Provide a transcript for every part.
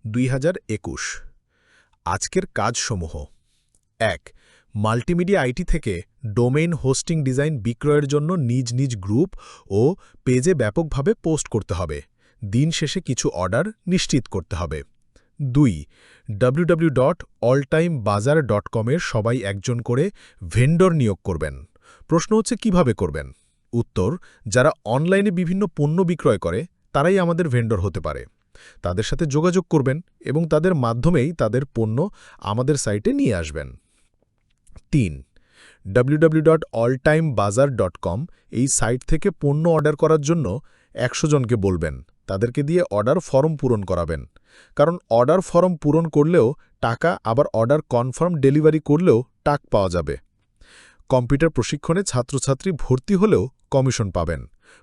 2021। আজকের কাজসমূহ: ১। Multimedia IT থেকে domain hosting design বিক্রয়ের জন্য নিজ নিজ গ্রুপ ও পেজে ব্যাপকভাবে পোস্ট করতে হবে। দিন শেষে কিছু অর্ডার নিশ্চিত করতে হবে। ২। www.alltimebazar.com এর সবাই একজন করে ভেন্ডর নিয়োগ করবেন। প্রশ্ন হচ্ছে কিভাবে করবেন? উত্তর: যারা অনলাইনে বিভিন্ন পণ্য বিক্রয় করে তারাই আমাদের ভেন্ডর হতে পারে। তাদের সাথে যোগাযোগ করবেন এবং তাদের মাধ্যমেই তাদের পণ্য আমাদের সাইটে নিয়ে আসবেন। ৩। www.alltimebazar.com এই সাইট থেকে পণ্য অর্ডার করার জন্য ১০০ জনকে বলবেন। তাদেরকে দিয়ে অর্ডার ফর্ম পূরণ করাবেন। কারণ অর্ডার ফর্ম পূরণ করলেও টাকা, আবার অর্ডার কনফার্ম ডেলিভারি করলেও টাকা পাওয়া যাবে। কম্পিউটার প্রশিক্ষণে ছাত্রছাত্রী ভর্তি হলেও কমিশন পাবেন।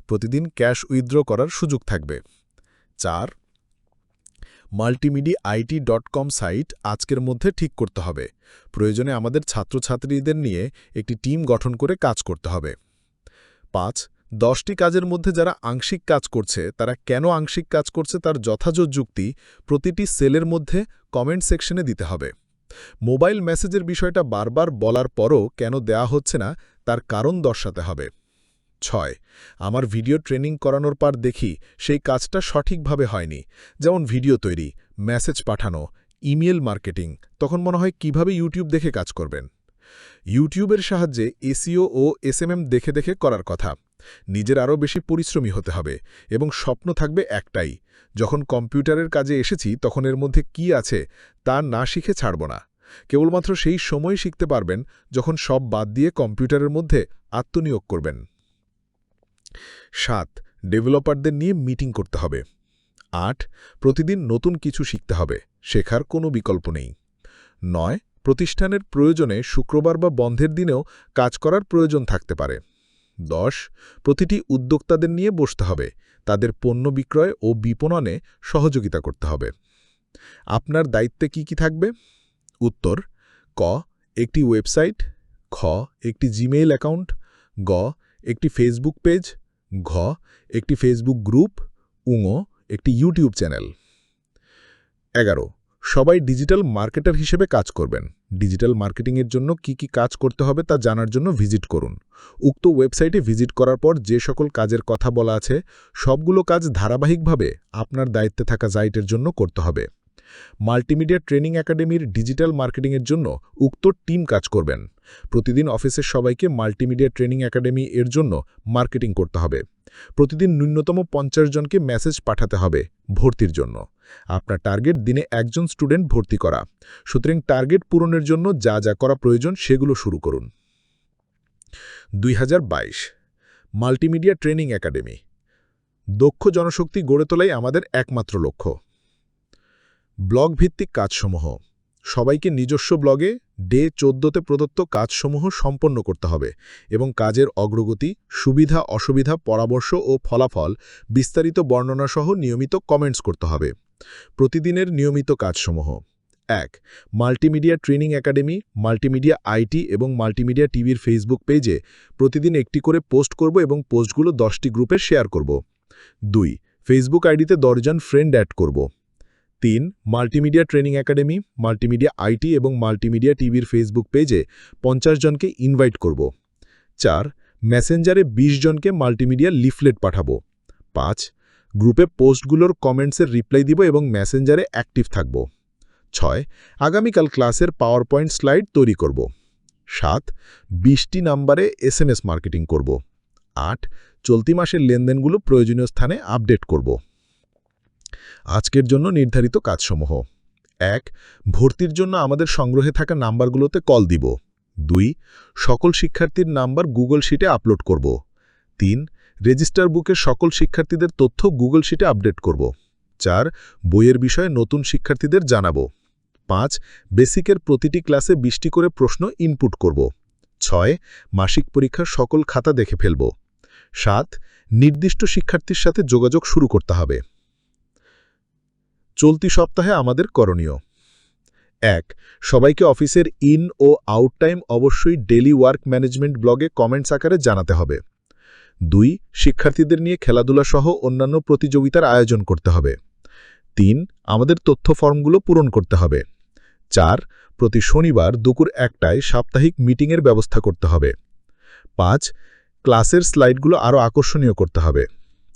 প্রতিদিন ক্যাশ উইথড্র করার সুযোগ থাকবে। ৪। multimediaIT.com সাইট আজকের মধ্যে ঠিক করতে হবে। প্রয়োজনে আমাদের ছাত্রছাত্রীদের নিয়ে একটি টিম গঠন করে কাজ করতে হবে। ৫। ১০টি কাজের মধ্যে যারা আংশিক কাজ করছে তারা কেন আংশিক কাজ করছে তার যথাযথ যুক্তি প্রতিটি সেলের মধ্যে কমেন্ট সেকশনে দিতে হবে। মোবাইল মেসেজের বিষয়টা বারবার বলার পরও কেন দেয়া হচ্ছে না তার কারণ দর্শাতে হবে। ৬। আমার ভিডিও ট্রেনিং করানোর পর দেখি সেই কাজটা সঠিকভাবে হয়নি, যেমন ভিডিও তৈরি, মেসেজ পাঠানো, ইমেল মার্কেটিং, তখন মনে হয় কিভাবে ইউটিউব দেখে কাজ করবেন। ইউটিউবের সাহায্যে এসইও ও এসএমএম দেখে দেখে করার কথা। নিজের আরও বেশি পরিশ্রমী হতে হবে এবং স্বপ্ন থাকবে একটাই, যখন কম্পিউটারের কাজে এসেছি তখন এর মধ্যে কি আছে তা না শিখে ছাড়ব না। কেবলমাত্র সেই সময় শিখতে পারবেন যখন সব বাদ দিয়ে কম্পিউটারের মধ্যে আত্মনিয়োগ করবেন। ৭। ডেভেলপারদের নিয়ে মিটিং করতে হবে। ৮। প্রতিদিন নতুন কিছু শিখতে হবে, শেখার কোনো বিকল্প নেই। ৯। প্রতিষ্ঠানের প্রয়োজনে শুক্রবার বা বন্ধের দিনেও কাজ করার প্রয়োজন থাকতে পারে। ১০। প্রতিটি উদ্যোক্তাদের নিয়ে বসতে হবে, তাদের পণ্য বিক্রয় ও বিপণনে সহযোগিতা করতে হবে। আপনার দায়িত্বে কি কি থাকবে? উত্তর: ক। একটি ওয়েবসাইট, খ। একটি জিমেইল অ্যাকাউন্ট, গ। একটি ফেসবুক পেজ, ঘ। একটি ফেসবুক গ্রুপ, উঙ। একটি ইউটিউব চ্যানেল। ১১। সবাই ডিজিটাল মার্কেটার হিসেবে কাজ করবেন। ডিজিটাল মার্কেটিংয়ের জন্য কি কি কাজ করতে হবে তা জানার জন্য ভিজিট করুন। উক্ত ওয়েবসাইটে ভিজিট করার পর যে সকল কাজের কথা বলা আছে সবগুলো কাজ ধারাবাহিকভাবে আপনার দায়িত্বে থাকা সাইটের জন্য করতে হবে। মাল্টিমিডিয়া ট্রেনিং একাডেমির ডিজিটাল মার্কেটিংয়ের জন্য উক্ত টিম কাজ করবেন। প্রতিদিন অফিসের সবাইকে মাল্টিমিডিয়া ট্রেনিং একাডেমি এর জন্য মার্কেটিং করতে হবে। প্রতিদিন ন্যূনতম ৫০ জনকে মেসেজ পাঠাতে হবে ভর্তির জন্য। আপনার টার্গেট দিনে একজন স্টুডেন্ট ভর্তি করা। সুতরাং টার্গেট পূরণের জন্য যা যা করা প্রয়োজন সেগুলো শুরু করুন। ২০২২। Multimedia training academy. দক্ষ জনশক্তি গড়ে তোলাই আমাদের একমাত্র লক্ষ্য। ব্লগ ভিত্তিক কাজসমূহ: সবাইকে নিজস্ব ব্লগে ডে ১৪তে প্রদত্ত কাজসমূহ সম্পন্ন করতে হবে এবং কাজের অগ্রগতি, সুবিধা অসুবিধা, পরামর্শ ও ফলাফল বিস্তারিত বর্ণনাসহ নিয়মিত কমেন্টস করতে হবে। প্রতিদিনের নিয়মিত কাজসমূহ: ১। Multimedia training academy, multimedia IT এবং মাল্টিমিডিয়া টিভির ফেসবুক পেজে প্রতিদিন একটি করে পোস্ট করব এবং পোস্টগুলো 10টি গ্রুপে শেয়ার করব। ২। ফেসবুক আইডিতে ১০ জন ফ্রেন্ড অ্যাড করব। ৩। Multimedia training academy, multimedia IT এবং মাল্টিমিডিয়া টিভির ফেসবুক পেজে ৫০ জনকে ইনভাইট করব। ৪। মেসেঞ্জারে ২০ জনকে মাল্টিমিডিয়া লিফলেট পাঠাবো। ৫। গ্রুপে পোস্টগুলোর কমেন্টসের রিপ্লাই দিব এবং মেসেঞ্জারে অ্যাক্টিভ থাকব। ৬। আগামীকাল ক্লাসের পাওয়ার পয়েন্ট স্লাইড তৈরি করব। ৭। ২০টি নাম্বারে এসএমএস মার্কেটিং করব। ৮। চলতি মাসের লেনদেনগুলো প্রয়োজনীয় স্থানে আপডেট করব। আজকের জন্য নির্ধারিত কাজসমূহ: ১। ভর্তির জন্য আমাদের সংগ্রহে থাকা নাম্বারগুলোতে কল দিব। ২। সকল শিক্ষার্থীর নাম্বার গুগল শিটে আপলোড করব। ৩। রেজিস্টার বুকের সকল শিক্ষার্থীদের তথ্য গুগল শিটে আপডেট করব। ৪। বইয়ের বিষয়ে নতুন শিক্ষার্থীদের জানাব। ৫। বেসিকের প্রতিটি ক্লাসে ২০টি করে প্রশ্ন ইনপুট করব। ৬। মাসিক পরীক্ষার সকল খাতা দেখে ফেলব। ৭। নির্দিষ্ট শিক্ষার্থীর সাথে যোগাযোগ শুরু করতে হবে। চলতি সপ্তাহে আমাদের করণীয়: ১। সবাইকে অফিসের ইন ও আউট টাইম অবশ্যই ডেইলি ওয়ার্ক ম্যানেজমেন্ট ব্লগে কমেন্টস আকারে জানাতে হবে। ২। শিক্ষার্থীদের নিয়ে খেলাধুলা সহ অন্যান্য প্রতিযোগিতার আয়োজন করতে হবে। 3. আমাদের তথ্য ফর্মগুলো পূরণ করতে হবে। 4. প্রতি শনিবার দুপুর 1টায় সাপ্তাহিক মিটিংয়ের ব্যবস্থা করতে হবে। 5. ক্লাসের স্লাইডগুলো আরও আকর্ষণীয় করতে হবে।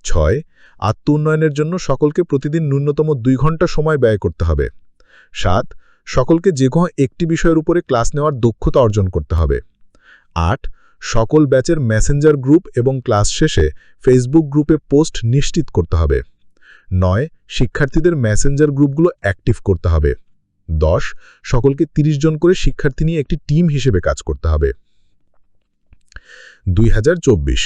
6. আত্ম-উন্নয়নের জন্য সকলকে প্রতিদিন ন্যূনতম 2 ঘন্টা সময় ব্যয় করতে হবে। 7. সকলকে যে কোনো একটি বিষয়ের উপরে ক্লাস নেওয়ার দক্ষতা অর্জন করতে হবে। 8. সকল ব্যাচের মেসেঞ্জার গ্রুপ এবং ক্লাস শেষে ফেসবুক গ্রুপে পোস্ট নিশ্চিত করতে হবে। 9. শিক্ষার্থীদের মেসেঞ্জার গ্রুপগুলো অ্যাক্টিভ করতে হবে। 10. সকলকে 30 জন করে শিক্ষার্থী নিয়ে একটি টিম হিসেবে কাজ করতে হবে। 2024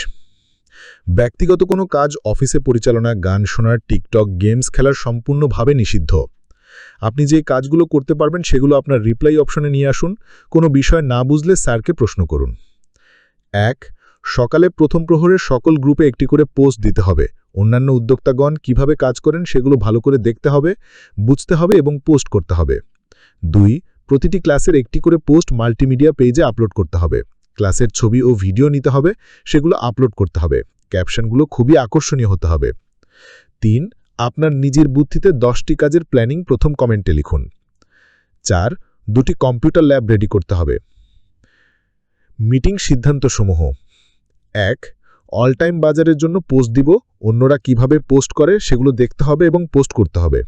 ব্যক্তিগত কোনো কাজ অফিসে পরিচালনা, গান শোনার, টিকটক, গেমস খেলার সম্পূর্ণভাবে নিষিদ্ধ। আপনি যে কাজগুলো করতে পারবেন সেগুলো আপনার রিপ্লাই অপশনে নিয়ে আসুন। কোনো বিষয় না বুঝলে স্যারকে প্রশ্ন করুন। 1. সকালে প্রথম প্রহরের সকল গ্রুপে একটি করে পোস্ট দিতে হবে। অন্যান্য উদ্যোক্তাগণ কিভাবে কাজ করেন সেগুলো ভালো করে দেখতে হবে, বুঝতে হবে এবং পোস্ট করতে হবে। 2. প্রতিটি ক্লাসের একটি করে পোস্ট মাল্টিমিডিয়া পেজে আপলোড করতে হবে। ক্লাসের ছবি ও ভিডিও নিতে হবে, সেগুলো আপলোড করতে হবে। ক্যাপশনগুলো খুবই আকর্ষণীয় হতে হবে। 3. আপনার নিজের বুদ্ধিতে 10টি কাজের প্ল্যানিং প্রথম কমেন্টে লিখুন। 4. 2টি কম্পিউটার ল্যাব রেডি করতে হবে। মিটিং সিদ্ধান্তসমূহ। 1. অল টাইম বাজারের জন্য পোস্ট দিব, অন্যরা কিভাবে পোস্ট করে সেগুলো দেখতে হবে এবং পোস্ট করতে হবে।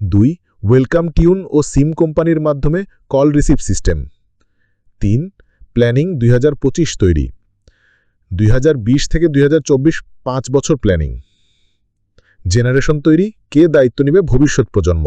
2. ওয়েলকাম টিউন ও সিম কোম্পানির মাধ্যমে কল রিসিভ সিস্টেম। 3. প্ল্যানিং 2025 তৈরি। 2020 থেকে 2024 5 বছর প্ল্যানিং। জেনারেশন তৈরি, কে দায়িত্ব নেবে ভবিষ্যৎ প্রজন্ম।